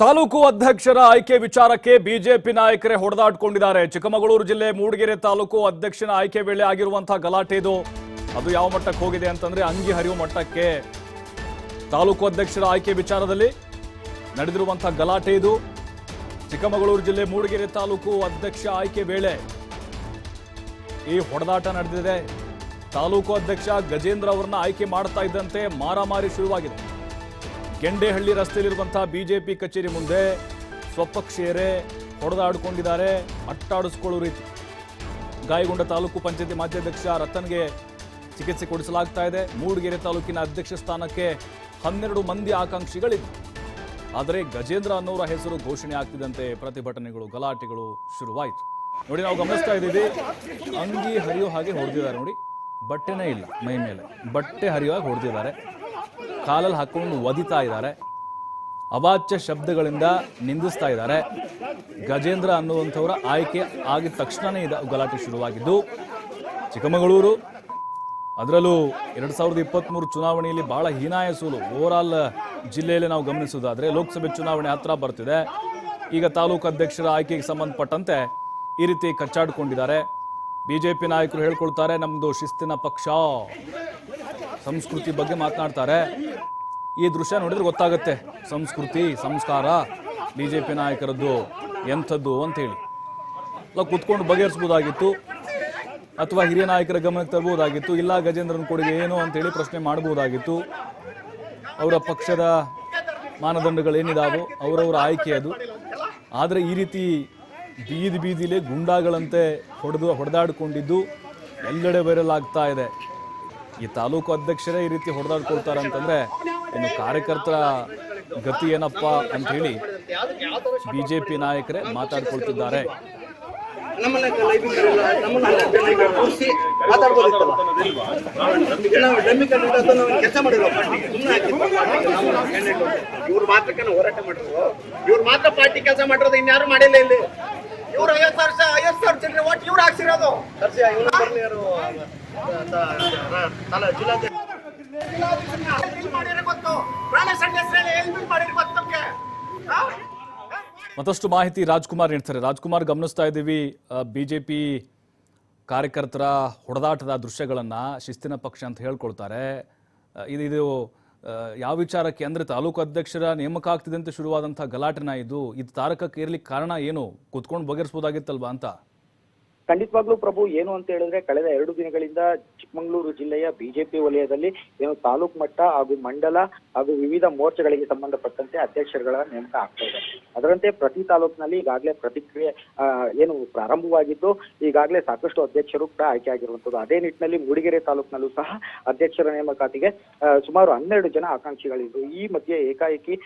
ತಾಲೂಕು ಅಧ್ಯಕ್ಷರ ಆಯ್ಕೆ ವಿಚಾರಕ್ಕೆ ಬಿಜೆಪಿ ನಾಯಕರೇ ಹೊಡೆದಾಡಿಕೊಂಡಿದ್ದಾರೆ. ಚಿಕ್ಕಮಗಳೂರು ಜಿಲ್ಲೆ ಮೂಡಿಗೆರೆ ತಾಲೂಕು ಅಧ್ಯಕ್ಷನ ಆಯ್ಕೆ ವೇಳೆ ಆಗಿರುವಂತಹ ಗಲಾಟೆ ಇದು. ಅದು ಯಾವ ಮಟ್ಟಕ್ಕೆ ಹೋಗಿದೆ ಅಂತಂದ್ರೆ ಅಂಗಿ ಹರಿಯುವ ಮಟ್ಟಕ್ಕೆ ತಾಲೂಕು ಅಧ್ಯಕ್ಷರ ಆಯ್ಕೆ ವಿಚಾರದಲ್ಲಿ ನಡೆದಿರುವಂತಹ ಗಲಾಟೆ ಇದು. ಚಿಕ್ಕಮಗಳೂರು ಜಿಲ್ಲೆ ಮೂಡಿಗೆರೆ ತಾಲೂಕು ಅಧ್ಯಕ್ಷ ಆಯ್ಕೆ ವೇಳೆ ಈ ಹೊಡೆದಾಟ ನಡೆದಿದೆ. ತಾಲೂಕು ಅಧ್ಯಕ್ಷ ಗಜೇಂದ್ರ ಅವರನ್ನ ಆಯ್ಕೆ ಮಾಡ್ತಾ ಇದ್ದಂತೆ ಮಾರಾಮಾರಿ ಶುರುವಾಗಿದೆ. ಗೆಂಡೇಹಳ್ಳಿ ರಸ್ತೆಯಲ್ಲಿರುವಂತಹ ಬಿಜೆಪಿ ಕಚೇರಿ ಮುಂದೆ ಸ್ವಪಕ್ಷೀಯರೇ ಹೊಡೆದಾಡಿಕೊಂಡಿದ್ದಾರೆ, ಅಟ್ಟಾಡಿಸಿಕೊಳ್ಳುವ ರೀತಿ. ಗಾಯಗೊಂಡ ತಾಲೂಕು ಪಂಚಾಯತಿ ಮಾಜಿ ಅಧ್ಯಕ್ಷ ರತನ್ಗೆ ಚಿಕಿತ್ಸೆ ಕೊಡಿಸಲಾಗ್ತಾ ಇದೆ. ಮೂಡಿಗೆರೆ ತಾಲೂಕಿನ ಅಧ್ಯಕ್ಷ ಸ್ಥಾನಕ್ಕೆ 12 ಮಂದಿ ಆಕಾಂಕ್ಷಿಗಳಿದ್ದು, ಆದರೆ ಗಜೇಂದ್ರ ಅನ್ನೋರ ಹೆಸರು ಘೋಷಣೆ ಆಗ್ತಿದ್ದಂತೆ ಪ್ರತಿಭಟನೆಗಳು, ಗಲಾಟೆಗಳು ಶುರುವಾಯಿತು. ನೋಡಿ, ನಾವು ಗಮನಿಸ್ತಾ ಇದ್ದೀವಿ, ಅಂಗಿ ಹರಿಯೋ ಹಾಗೆ ಹೊಡೆದಿದ್ದಾರೆ. ನೋಡಿ, ಬಟ್ಟೆನೇ ಇಲ್ಲ ಮೈ ಮೇಲೆ, ಬಟ್ಟೆ ಹರಿಯೋ ಹಾಗೆ ಹೊಡೆದಿದ್ದಾರೆ. ಕಾಲಲ್ಲಿ ಹಾಕೊಂಡು ಒದಿತಾ ಇದ್ದಾರೆ, ಅವಾಚ್ಯ ಶಬ್ದಗಳಿಂದ ನಿಂದಿಸ್ತಾ ಇದ್ದಾರೆ. ಗಜೇಂದ್ರ ಅನ್ನುವಂಥವರ ಆಯ್ಕೆ ಆಗಿದ ತಕ್ಷಣವೇ ಗಲಾಟೆ ಶುರುವಾಗಿದ್ದು, ಚಿಕ್ಕಮಗಳೂರು ಅದರಲ್ಲೂ 2023 ಚುನಾವಣೆಯಲ್ಲಿ ಬಹಳ ಹೀನಾಯ ಸೋಲು ಓವರಾಲ್ ಜಿಲ್ಲೆಯಲ್ಲಿ ನಾವು ಗಮನಿಸೋದಾದ್ರೆ, ಲೋಕಸಭೆ ಚುನಾವಣೆ ಹತ್ರ ಬರ್ತಿದೆ. ಈಗ ತಾಲೂಕು ಅಧ್ಯಕ್ಷರ ಆಯ್ಕೆಗೆ ಸಂಬಂಧಪಟ್ಟಂತೆ ಈ ರೀತಿ ಕಚ್ಚಾಡಿಕೊಂಡಿದ್ದಾರೆ. ಬಿಜೆಪಿ ನಾಯಕರು ಹೇಳ್ಕೊಳ್ತಾರೆ, ನಮ್ದು ಶಿಸ್ತಿನ ಪಕ್ಷ, ಸಂಸ್ಕೃತಿ ಬಗ್ಗೆ ಮಾತನಾಡ್ತಾರೆ. ಈ ದೃಶ್ಯ ನೋಡಿದ್ರೆ ಗೊತ್ತಾಗುತ್ತೆ ಸಂಸ್ಕೃತಿ ಸಂಸ್ಕಾರ ಬಿಜೆಪಿ ನಾಯಕರದ್ದು ಎಂಥದ್ದು ಅಂತ ಹೇಳಿ. ಕೂತ್ಕೊಂಡು ಬಗೆಹರಿಸಬಹುದಾಗಿತ್ತು, ಅಥವಾ ಹಿರಿಯ ನಾಯಕರ ಗಮನಕ್ಕೆ ತರಬಹುದಾಗಿತ್ತು. ಇಲ್ಲ, ಗಜೇಂದ್ರನ ಕೊಡುಗೆ ಏನು ಅಂತೇಳಿ ಪ್ರಶ್ನೆ ಮಾಡಬಹುದಾಗಿತ್ತು. ಅವರ ಪಕ್ಷದ ಮಾನದಂಡಗಳೇನಿದಾವೋ ಅವರವರ ಆಯ್ಕೆ ಅದು. ಆದರೆ ಈ ರೀತಿ ಬೀದಿಲೇ ಗುಂಡಾಗಳಂತೆ ಹೊಡೆದಾಡಿಕೊಂಡಿದ್ದು ಎಲ್ಲೆಡೆ ವೈರಲ್ ಆಗ್ತಾ ಇದೆ. ಈ ತಾಲೂಕು ಅಧ್ಯಕ್ಷರೇ ಈ ರೀತಿ ಹೊಡೆದಾಡ್ಕೊಳ್ತಾರೆ ಅಂತಂದ್ರೆ ಇನ್ನು ಕಾರ್ಯಕರ್ತರ ಗತಿ ಏನಪ್ಪ ಅಂತ ಹೇಳಿ ಬಿಜೆಪಿ ನಾಯಕರೇ ಮಾತಾಡ್ಕೊಳ್ತಿದ್ದಾರೆ. ಇವ್ರು ಮಾತ್ರ ಪಾರ್ಟಿ ಕೆಲಸ ಮಾಡಿರೋದು, ಇನ್ಯಾರು ಮಾಡಿಲ್ಲ ಇಲ್ಲಿ. ಇವ್ರು 50 ವರ್ಷ ಜನರು ಒಟ್ಟು ಇವ್ರು ಹಾಕ್ಸಿರೋದು. ಮತ್ತಷ್ಟು ಮಾಹಿತಿ ರಾಜ್ಕುಮಾರ್ ನೀಡ್ತಾರೆ. ರಾಜ್ಕುಮಾರ್, ಗಮನಿಸ್ತಾ ಇದ್ದೀವಿ ಬಿಜೆಪಿ ಕಾರ್ಯಕರ್ತರ ಹೊಡೆದಾಟದ ದೃಶ್ಯಗಳನ್ನ, ಶಿಸ್ತಿನ ಪಕ್ಷ ಅಂತ ಹೇಳ್ಕೊಳ್ತಾರೆ. ಇದು ಯಾವ ವಿಚಾರಕ್ಕೆ ಅಂದ್ರೆ ತಾಲೂಕು ಅಧ್ಯಕ್ಷರ ನೇಮಕ ಆಗ್ತಿದಂತೆ ಶುರುವಾದಂತಹ ಗಲಾಟೆನ ಇದು ತಾರಕಕ್ಕೆ ಇರ್ಲಿಕ್ಕೆ ಕಾರಣ ಏನು? ಕುತ್ಕೊಂಡು ಬಗೆಹರಿಸಬಹುದಾಗಿತ್ತಲ್ವಾ ಅಂತ? ಖಂಡಿತವಾಗ್ಲೂ ಪ್ರಭು, ಏನು ಅಂತ ಹೇಳಿದ್ರೆ ಕಳೆದ 2 ದಿನಗಳಿಂದ ಚಿಕ್ಕಮಗಳೂರು ಜಿಲ್ಲೆಯ ಬಿಜೆಪಿ ವಲಯದಲ್ಲಿ ಏನು ತಾಲೂಕು ಮಟ್ಟ ಹಾಗೂ ಮಂಡಲ ಹಾಗೂ ವಿವಿಧ ಮೋರ್ಚಾಗಳಿಗೆ ಸಂಬಂಧಪಟ್ಟಂತೆ ಅಧ್ಯಕ್ಷರುಗಳ ನೇಮಕ ಆಗ್ತಾ ಇದೆ. ಅದರಂತೆ ಪ್ರತಿ ತಾಲೂಕಿನಲ್ಲಿ ಈಗಾಗಲೇ ಪ್ರತಿಕ್ರಿಯೆ ಏನು ಪ್ರಾರಂಭವಾಗಿದ್ದು, ಈಗಾಗಲೇ ಸಾಕಷ್ಟು ಅಧ್ಯಕ್ಷರು ಕೂಡ ಆಯ್ಕೆ ಆಗಿರುವಂತದ್ದು. ಅದೇ ನಿಟ್ಟಿನಲ್ಲಿ ಮೂಡಿಗೆರೆ ತಾಲೂಕಿನಲ್ಲೂ ಸಹ ಅಧ್ಯಕ್ಷರ ನೇಮಕಾತಿಗೆ ಸುಮಾರು 12 ಜನ ಆಕಾಂಕ್ಷಿಗಳಿದ್ದು, ಈ ಮಧ್ಯೆ ಏಕಾಏಕಿ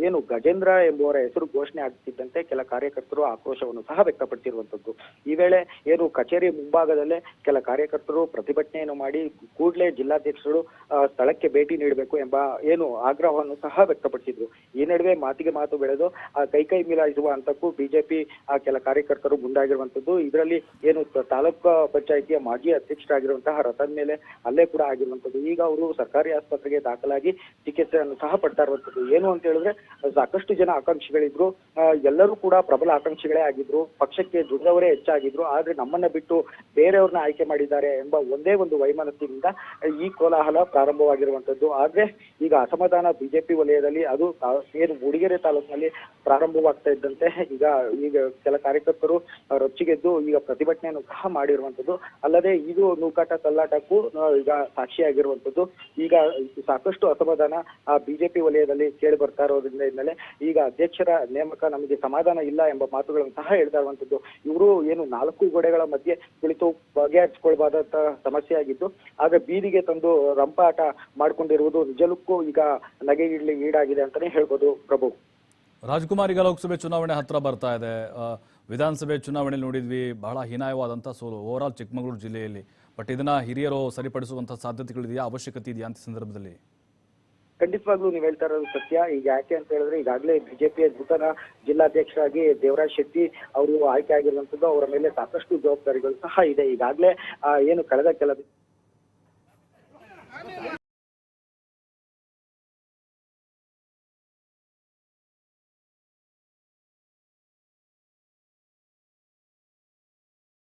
ಏನು ಗಜೇಂದ್ರ ಎಂಬುವರ ಹೆಸರು ಘೋಷಣೆ ಆಗ್ತಿದ್ದಂತೆ ಕೆಲ ಕಾರ್ಯಕರ್ತರು ಆಕ್ರೋಶವನ್ನು ಸಹ ವ್ಯಕ್ತಪಡಿಸಿರುವಂತದ್ದು. ಈ ವೇಳೆ ಏನು ಕಚೇರಿ ಮುಂಭಾಗದಲ್ಲೇ ಕೆಲ ಕಾರ್ಯಕರ್ತರು ಪ್ರತಿಭಟನೆಯನ್ನು ಮಾಡಿ ಕೂಡಲೇ ಜಿಲ್ಲಾಧ್ಯಕ್ಷರು ಸ್ಥಳಕ್ಕೆ ಭೇಟಿ ನೀಡಬೇಕು ಎಂಬ ಏನು ಆಗ್ರಹವನ್ನು ಸಹ ವ್ಯಕ್ತಪಡಿಸಿದ್ರು. ಈ ನಡುವೆ ಮಾತಿಗೆ ಮಾತು ಬೆಳೆದು ಕೈ ಮಿಲಾಯಿಸುವ ಹಂತಕ್ಕೂ ಬಿಜೆಪಿ ಕೆಲ ಕಾರ್ಯಕರ್ತರು ಮುಂದಾಗಿರುವಂತದ್ದು. ಇದರಲ್ಲಿ ಏನು ತಾಲೂಕು ಪಂಚಾಯಿತಿಯ ಮಾಜಿ ಅಧ್ಯಕ್ಷರಾಗಿರುವಂತಹ ರತನ್ ಮೇಲೆ ಹಲ್ಲೆ ಕೂಡ ಆಗಿರುವಂತದ್ದು. ಈಗ ಅವರು ಸರ್ಕಾರಿ ಆಸ್ಪತ್ರೆಗೆ ದಾಖಲಾಗಿ ಚಿಕಿತ್ಸೆಯನ್ನು ಸಹ ಪಡ್ತಾ ಇರುವಂತದ್ದು. ಏನು ಅಂತ ಹೇಳಿದ್ರೆ ಸಾಕಷ್ಟು ಜನ ಆಕಾಂಕ್ಷಿಗಳಿದ್ರು, ಎಲ್ಲರೂ ಕೂಡ ಪ್ರಬಲ ಆಕಾಂಕ್ಷಿಗಳೇ ಆಗಿದ್ರು, ಪಕ್ಷಕ್ಕೆ ದುಡಿದವರೇ ಹೆಚ್ಚಾಗಿದ್ರು. ಆದ್ರೆ ನಮ್ಮನ್ನ ಬಿಟ್ಟು ಬೇರೆಯವ್ರನ್ನ ಆಯ್ಕೆ ಮಾಡಿದ್ದಾರೆ ಎಂಬ ಒಂದೇ ಒಂದು ವೈಮನಸ್ಸಿನಿಂದ ಈ ಕೋಲಾಹಲ ಪ್ರಾರಂಭವಾಗಿರುವಂತದ್ದು. ಆದ್ರೆ ಈಗ ಅಸಮಾಧಾನ ಬಿಜೆಪಿ ವಲಯದಲ್ಲಿ ಅದು ಏನು ಮೂಡಿಗೆರೆ ತಾಲೂಕಿನಲ್ಲಿ ಪ್ರಾರಂಭವಾಗ್ತಾ ಇದ್ದಂತೆ ಈಗ ಕೆಲ ಕಾರ್ಯಕರ್ತರು ರೊಚ್ಚಿಗೆದ್ದು ಈಗ ಪ್ರತಿಭಟನೆಯನ್ನು ಸಹ ಮಾಡಿರುವಂತದ್ದು. ಅಲ್ಲದೆ ಇದು ನೂಕಾಟ ತಲ್ಲಾಟಕ್ಕೂ ಈಗ ಸಾಕ್ಷಿಯಾಗಿರುವಂತದ್ದು. ಈಗ ಸಾಕಷ್ಟು ಅಸಮಾಧಾನ ಬಿಜೆಪಿ ವಲಯದಲ್ಲಿ ಕೇಳಿ ಬರ್ತಾ ಇರೋದ್ರಿಂದ ಹಿನ್ನೆಲೆ ಈಗ ಅಧ್ಯಕ್ಷರ ನೇಮಕ ನಮಗೆ ಸಮಾಧಾನ ಇಲ್ಲ ಎಂಬ ಮಾತುಗಳನ್ನು ಸಹ ಹೇಳ್ತಾ ಇರುವಂತದ್ದು. ಇವರು ಏನು 4 ಗೋಡೆಗಳ ಮಧ್ಯೆ ಕುಳಿತು ಬಗೆಹರಿಸಿಕೊಳ್ಬಾದಂತ ಸಮಸ್ಯೆ ಆಗಿದ್ದು, ಆಗ ಬೀದಿಗೆ ತಂದು ರಂಪಾಟ ಮಾಡಿಕೊಂಡಿರುವುದು ನಿಜಕ್ಕೂ ಈಗ ನಗೆಗಿಡ್ಲಿ ಈಡಾಗಿದೆ ಅಂತಾನೆ ಹೇಳ್ಬೋದು ಪ್ರಭು. ರಾಜ್ಕುಮಾರ್, ಈಗ ಲೋಕಸಭೆ ಚುನಾವಣೆ ಹತ್ರ ಬರ್ತಾ ಇದೆ. ವಿಧಾನಸಭೆ ಚುನಾವಣೆ ನೋಡಿದ್ವಿ, ಬಹಳ ಹೀನಾಯವಾದಂತಹ ಸೋಲು ಓವರಾಲ್ ಚಿಕ್ಕಮಗಳೂರು ಜಿಲ್ಲೆಯಲ್ಲಿ. ಬಟ್ ಇದನ್ನ ಹಿರಿಯರು ಸರಿಪಡಿಸುವಂತಹ ಸಾಧ್ಯತೆಗಳಿದೆಯಾ, ಅವಶ್ಯಕತೆ ಇದೆಯಾ ಅಂತ ಸಂದರ್ಭದಲ್ಲಿ? ಖಂಡಿತವಾಗ್ಲೂ ನೀವು ಹೇಳ್ತಾ ಇರೋದು ಸತ್ಯ. ಈಗ ಯಾಕೆ ಅಂತ ಹೇಳಿದ್ರೆ ಈಗಾಗಲೇ ಬಿಜೆಪಿಯ ನೂತನ ಜಿಲ್ಲಾಧ್ಯಕ್ಷರಾಗಿ ದೇವರಾಜ್ ಶೆಟ್ಟಿ ಅವರು ಆಯ್ಕೆ ಆಗಿರುವಂತದ್ದು. ಅವರ ಮೇಲೆ ಸಾಕಷ್ಟು ಜವಾಬ್ದಾರಿಗಳು ಸಹ ಇದೆ. ಈಗಾಗಲೇ ಏನು ಕಳೆದ ಕೆಲ